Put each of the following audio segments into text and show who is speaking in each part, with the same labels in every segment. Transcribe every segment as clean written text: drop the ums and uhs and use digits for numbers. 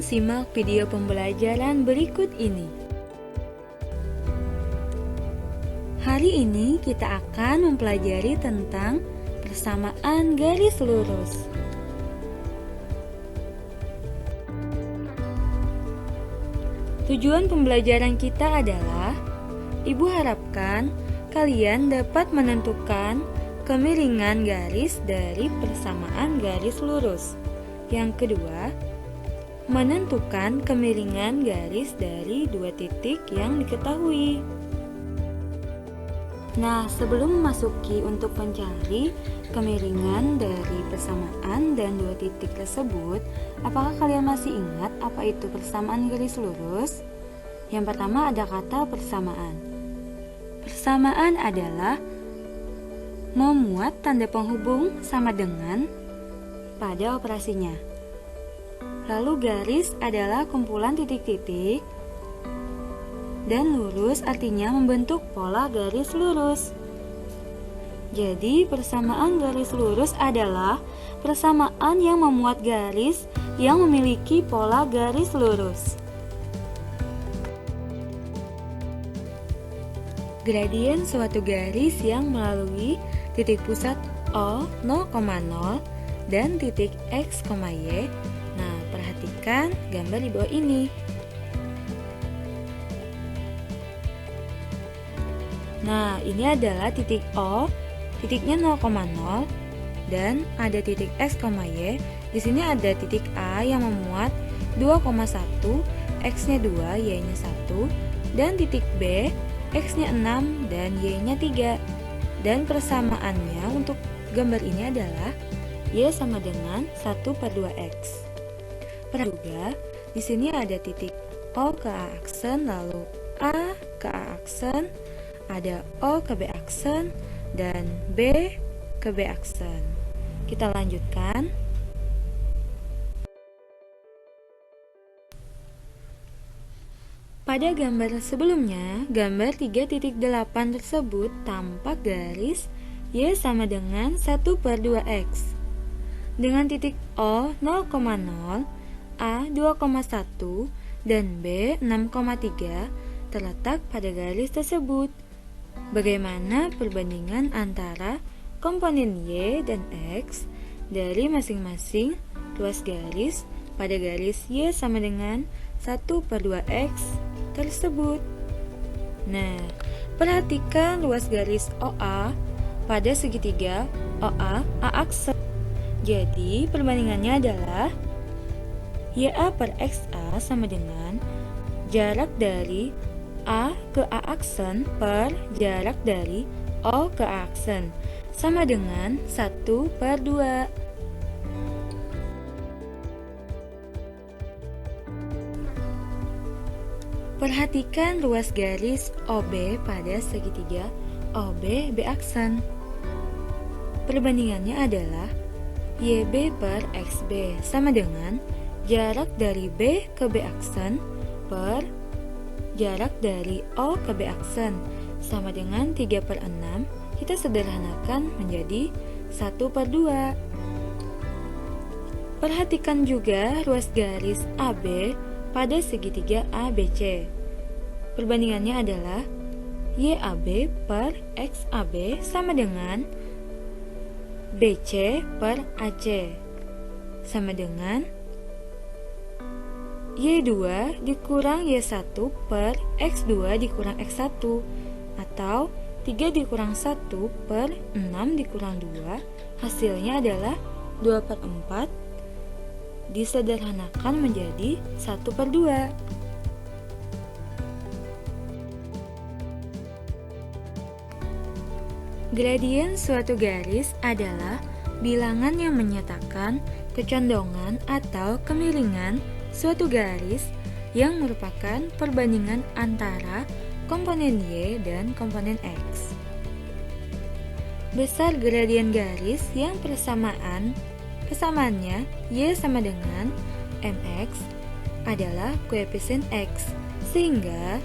Speaker 1: simak video pembelajaran berikut ini. Hari ini kita akan mempelajari tentang persamaan garis lurus. Tujuan pembelajaran kita adalah, Ibu harapkan kalian dapat menentukan kemiringan garis dari persamaan garis lurus. Yang kedua, menentukan kemiringan garis dari dua titik yang diketahui. Nah, sebelum memasuki untuk mencari kemiringan dari persamaan dan dua titik tersebut, apakah kalian masih ingat apa itu persamaan garis lurus? Yang pertama ada kata persamaan. Persamaan adalah memuat tanda penghubung sama dengan pada operasinya. Lalu garis adalah kumpulan titik-titik, dan lurus artinya membentuk pola garis lurus. Jadi persamaan garis lurus adalah persamaan yang memuat garis yang memiliki pola garis lurus. Gradien suatu garis yang melalui titik pusat O 0,0 dan titik X, Y. Nah, perhatikan gambar di bawah ini. Nah, ini adalah titik O, titiknya 0,0 dan ada titik X, Y. Di sini ada titik A yang memuat 2,1, X-nya 2, Y-nya 1, dan titik B, X-nya 6 dan Y-nya 3. Dan persamaannya untuk gambar ini adalah Y sama dengan 1/2X. Juga, di sini ada titik O ke A aksen, lalu A ke A aksen, ada O ke B aksen, dan B ke B aksen. Kita lanjutkan. Pada gambar sebelumnya, gambar 3.8 tersebut tampak garis Y sama dengan 1/2X. Dengan titik O 0,0, A 2,1, dan B 6,3 terletak pada garis tersebut. Bagaimana perbandingan antara komponen Y dan X dari masing-masing ruas garis pada garis Y sama dengan 1/2X tersebut? Nah, perhatikan ruas garis OA pada segitiga OA A aksen. Jadi, perbandingannya adalah YA per XA sama dengan jarak dari A ke A aksen per jarak dari O ke A aksen, sama dengan 1/2. Perhatikan ruas garis OB pada segitiga OB B aksen. Perbandingannya adalah YB per XB sama dengan jarak dari B ke B aksen per jarak dari O ke B aksen, sama dengan 3/6. Kita sederhanakan menjadi 1/2. Perhatikan juga ruas garis AB pada segitiga ABC. Perbandingannya adalah YAB per XAB sama dengan BC per AC, sama dengan Y2 dikurang Y1 per X2 dikurang X1, atau 3 dikurang 1 per 6 dikurang 2, hasilnya adalah 2/4, disederhanakan menjadi 1/2. Gradien suatu garis adalah bilangan yang menyatakan kecondongan atau kemiringan suatu garis yang merupakan perbandingan antara komponen Y dan komponen X. Besar gradien garis yang persamaannya Y sama dengan MX adalah koefisien X, sehingga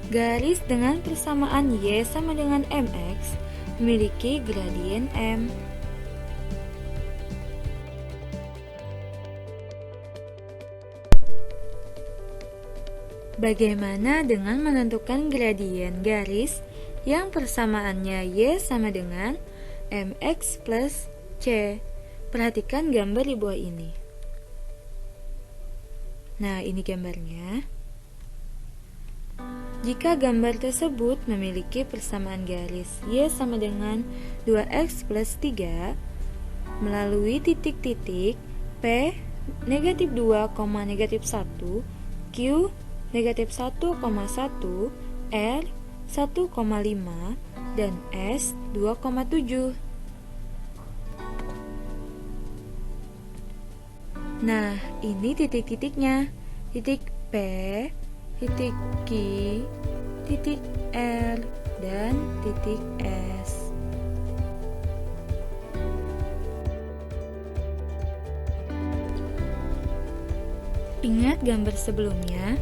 Speaker 1: garis dengan persamaan Y sama dengan MX memiliki gradien M. Bagaimana dengan menentukan gradien garis yang persamaannya Y sama dengan MX plus C? Perhatikan gambar di bawah ini. Nah, ini gambarnya. Jika gambar tersebut memiliki persamaan garis Y sama dengan 2X plus 3 melalui titik-titik P negatif 2, negatif 1, Q negatif 1,1, R 1,5, dan S 2,7. Nah, ini titik-titiknya. Titik P, titik Q, titik R, dan titik S. Ingat gambar sebelumnya,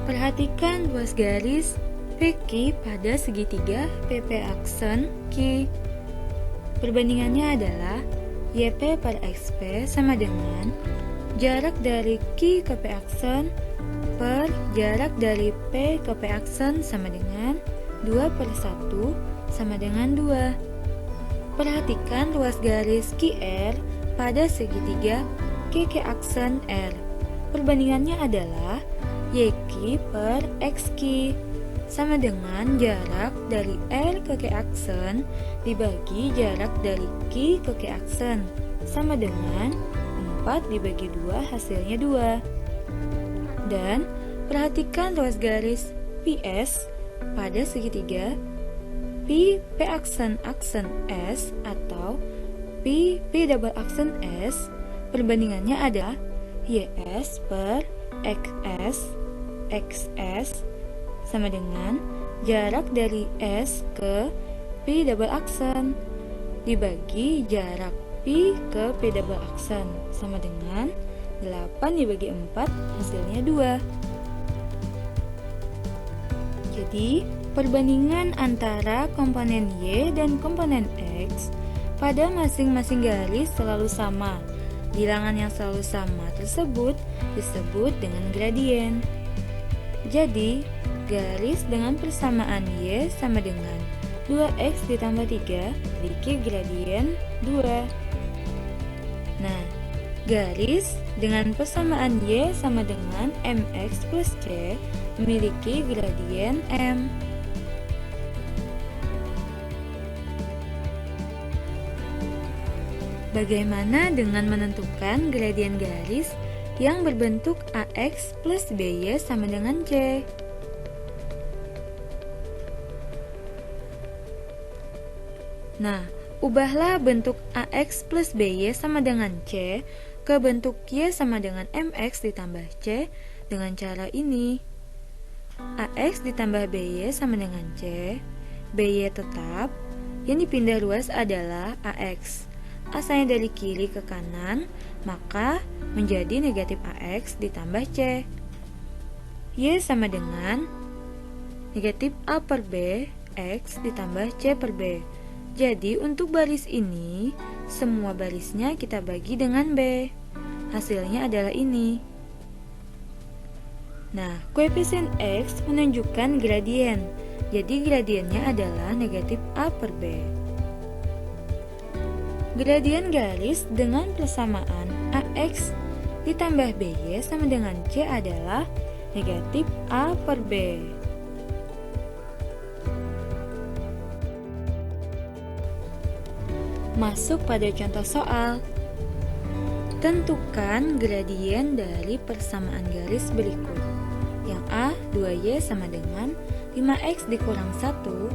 Speaker 1: perhatikan ruas garis PQ pada segitiga PP aksen Q. Perbandingannya adalah YP per XP sama dengan jarak dari Q ke P aksen per jarak dari P ke P aksen sama dengan 2/1 sama dengan 2. Perhatikan ruas garis QR pada segitiga QQ aksen R. Perbandingannya adalah YQ per XQ sama dengan jarak dari R ke Q aksen dibagi jarak dari Q ke Q aksen sama dengan 4 dibagi 2 hasilnya 2. Dan perhatikan ruas garis PS pada segitiga P aksen S atau P double aksen S. Perbandingannya ada YS per XS sama dengan jarak dari S ke P double aksen dibagi jarak P ke P double aksen sama dengan 8 dibagi 4 hasilnya 2. Jadi perbandingan antara komponen Y dan komponen X pada masing-masing garis selalu sama. Bilangan yang selalu sama tersebut disebut dengan gradien. Jadi, garis dengan persamaan Y sama dengan 2X ditambah 3 memiliki gradien 2. Nah, garis dengan persamaan Y sama dengan MX plus C memiliki gradien M. Bagaimana dengan menentukan gradien garis yang berbentuk AX plus BY sama dengan C? Nah, ubahlah bentuk AX plus BY sama dengan C ke bentuk Y sama dengan MX ditambah C dengan cara ini. AX ditambah BY sama dengan C, BY tetap, yang dipindah ruas adalah AX. Asalnya dari kiri ke kanan, maka menjadi negatif AX ditambah C. Y sama dengan negatif A per B, X ditambah C per B. Jadi untuk baris ini, semua barisnya kita bagi dengan B. Hasilnya adalah ini. Nah, koefisien X menunjukkan gradien. Jadi gradiennya adalah negatif A per B. Gradien garis dengan persamaan AX ditambah BY sama dengan C adalah negatif A per B. Masuk pada contoh soal. Tentukan gradien dari persamaan garis berikut. Yang A, 2Y sama dengan 5X dikurang 1,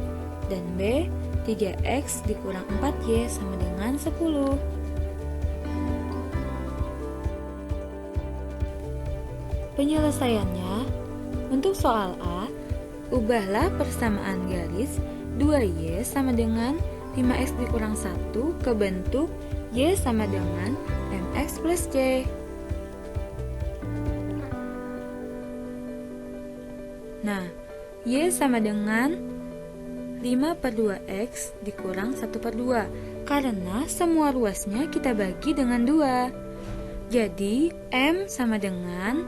Speaker 1: dan B, 3X dikurang 4Y sama dengan 10. Penyelesaiannya, untuk soal A, ubahlah persamaan garis 2Y sama dengan 5X dikurang 1 ke bentuk Y sama dengan MX plus C. Nah, Y sama dengan 5/2X dikurang 1/2 karena semua ruasnya kita bagi dengan 2. Jadi M sama dengan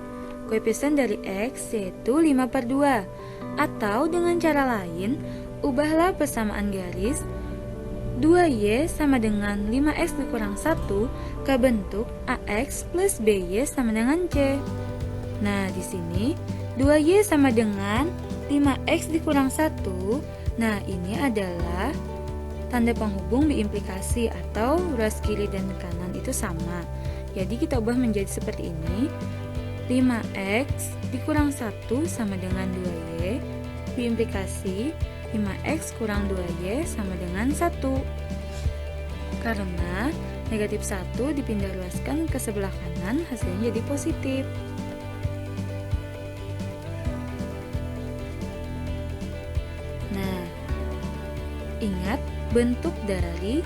Speaker 1: koefisien dari X yaitu 5/2. Atau dengan cara lain, ubahlah persamaan garis 2Y sama dengan 5X dikurang 1 ke bentuk AX plus BY sama dengan C. Nah, di sini 2Y sama dengan 5X dikurang 1. Nah, ini adalah tanda penghubung biimplikasi atau ruas kiri dan kanan itu sama. Jadi kita ubah menjadi seperti ini. 5X dikurang 1 sama dengan 2Y, biimplikasi 5X kurang 2Y sama dengan 1. Karena negatif 1 dipindah ruaskan ke sebelah kanan, hasilnya jadi positif. Nah, ingat bentuk dari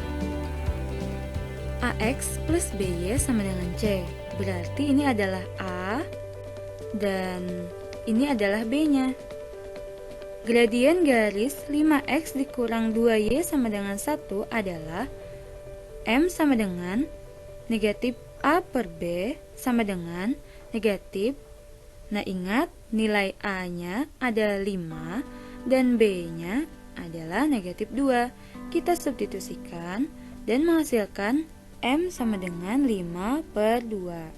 Speaker 1: AX plus BY sama dengan C. Berarti ini adalah A dan ini adalah B-nya. Gradien garis 5X dikurang 2Y sama dengan 1 adalah M sama dengan negatif A per B sama dengan negatif. Nah, ingat nilai A-nya ada 5 dan B-nya adalah negatif 2. Kita substitusikan dan menghasilkan M sama dengan 5/2.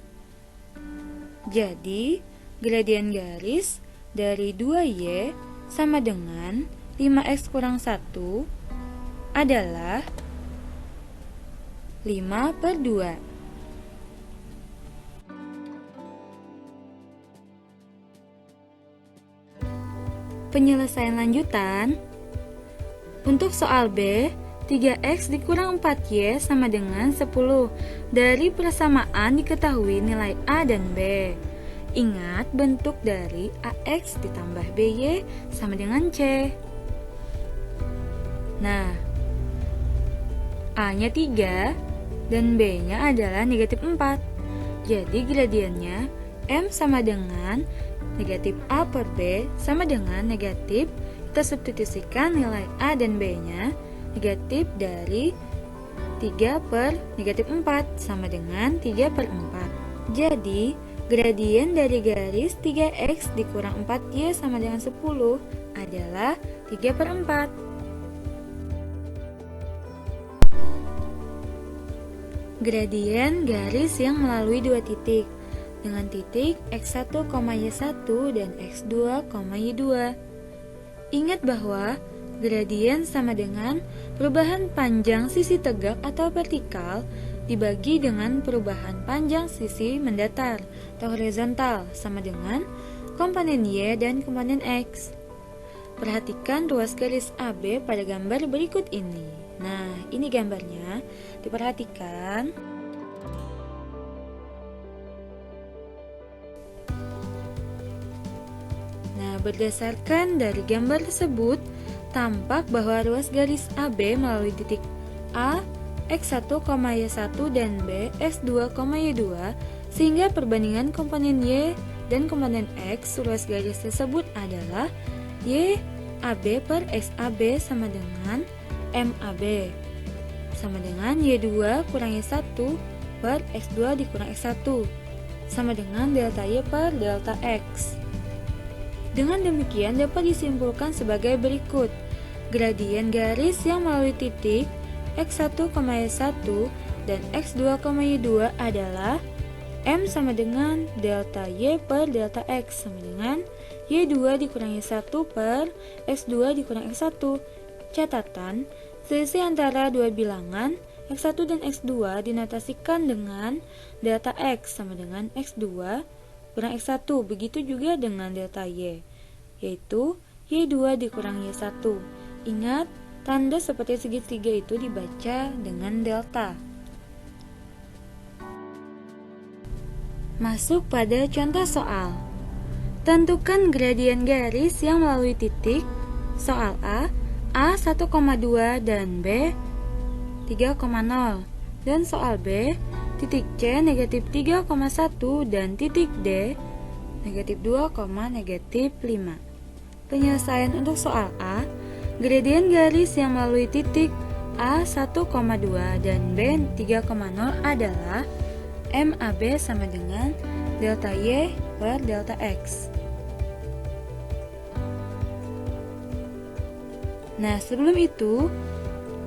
Speaker 1: Jadi, gradien garis dari 2Y sama dengan 5X kurang 1 adalah 5/2. Penyelesaian lanjutan. Untuk soal B, 3X dikurang 4Y sama dengan 10. Dari persamaan diketahui nilai A dan B. Ingat bentuk dari AX ditambah BY sama dengan C. Nah, A-nya 3 dan B-nya adalah negatif 4. Jadi gradiennya M sama dengan negatif A per B sama dengan negatif. Kita substitusikan nilai A dan B-nya. Negatif dari 3 per negatif 4 sama dengan 3/4. Jadi, gradien dari garis 3X dikurang 4Y sama dengan 10 adalah 3/4. Gradien garis yang melalui dua titik dengan titik X1, Y1 dan X2, Y2. Ingat bahwa gradien sama dengan perubahan panjang sisi tegak atau vertikal dibagi dengan perubahan panjang sisi mendatar atau horizontal sama dengan komponen Y dan komponen X. Perhatikan ruas garis AB pada gambar berikut ini. Nah, ini gambarnya. Diperhatikan. Nah, berdasarkan dari gambar tersebut, tampak bahwa ruas garis AB melalui titik A, X1, Y1 dan B, X2, Y2 sehingga perbandingan komponen Y dan komponen X ruas garis tersebut adalah YAB per XAB sama dengan MAB sama dengan Y2 kurang Y1 per X2 dikurang X1 sama dengan delta Y per delta X. Dengan demikian dapat disimpulkan sebagai berikut. Gradien garis yang melalui titik X1, Y1 dan X2, Y2 adalah M sama dengan delta Y per delta X sama dengan Y2 dikurang Y1 per X2 dikurang X1. Catatan, selisih antara dua bilangan X1 dan X2 dinotasikan dengan delta X sama dengan X2 kurang X1. Begitu juga dengan delta Y, yaitu Y2 dikurang Y1. Ingat, tanda seperti segitiga itu dibaca dengan delta. Masuk pada contoh soal. Tentukan gradien garis yang melalui titik. Soal A 1,2 dan B 3,0. Dan soal B, titik C negatif 3,1 dan titik D negatif 2, negatif 5. Penyelesaian untuk soal A, gradien garis yang melalui titik A 1,2 dan B 3,0 adalah MAB sama dengan delta Y per delta X. Nah, sebelum itu,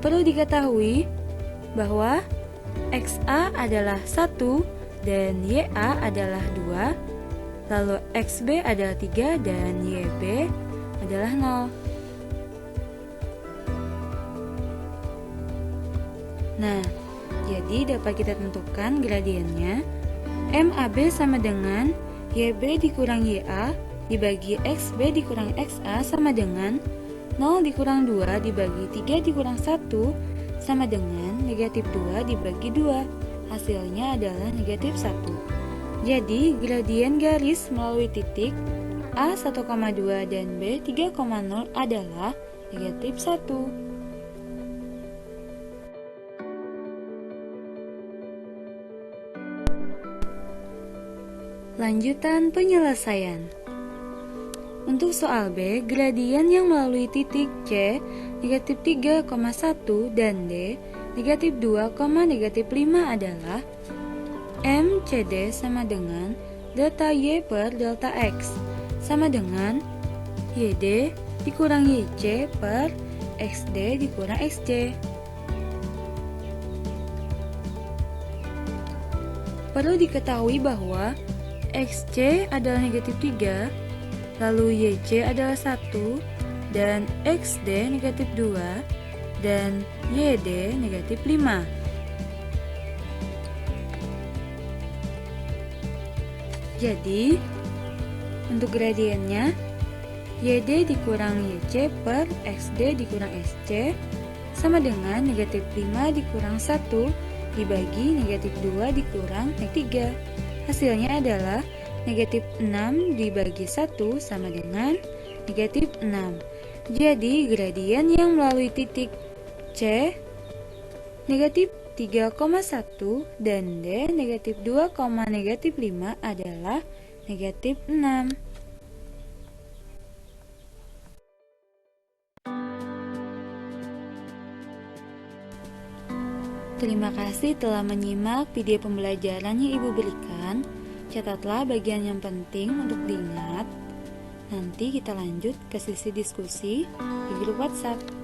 Speaker 1: perlu diketahui bahwa XA adalah 1 dan YA adalah 2, lalu XB adalah 3 dan YB adalah 0. Nah, jadi dapat kita tentukan gradiennya. MAB sama dengan YB dikurang YA dibagi XB dikurang XA sama dengan 0 dikurang 2 dibagi 3 dikurang 1 sama dengan negatif 2 dibagi 2. Hasilnya adalah negatif 1. Jadi, gradien garis melalui titik A 1,2 dan B 3,0 adalah negatif 1. Lanjutan penyelesaian. Untuk soal B, gradien yang melalui titik C negatif 3,1 dan D negatif 2, negatif 5 adalah MCD sama dengan delta Y per delta X sama dengan YD dikurang YC per XD dikurang XC. Perlu diketahui bahwa XC adalah negatif 3, lalu YC adalah 1, dan XD negatif 2, dan YD negatif 5. Jadi, untuk gradiennya, YD dikurang YC per XD dikurang XC sama dengan negatif 5 dikurang 1 dibagi negatif 2 dikurang negatif 3. Hasilnya adalah negatif 6 dibagi 1 sama dengan negatif 6. Jadi, gradien yang melalui titik C negatif 3,1 dan D negatif 2, negatif 5 adalah negatif 6. Terima kasih telah menyimak video pembelajaran yang Ibu berikan. Catatlah bagian yang penting untuk diingat. Nanti kita lanjut ke sesi diskusi di grup WhatsApp.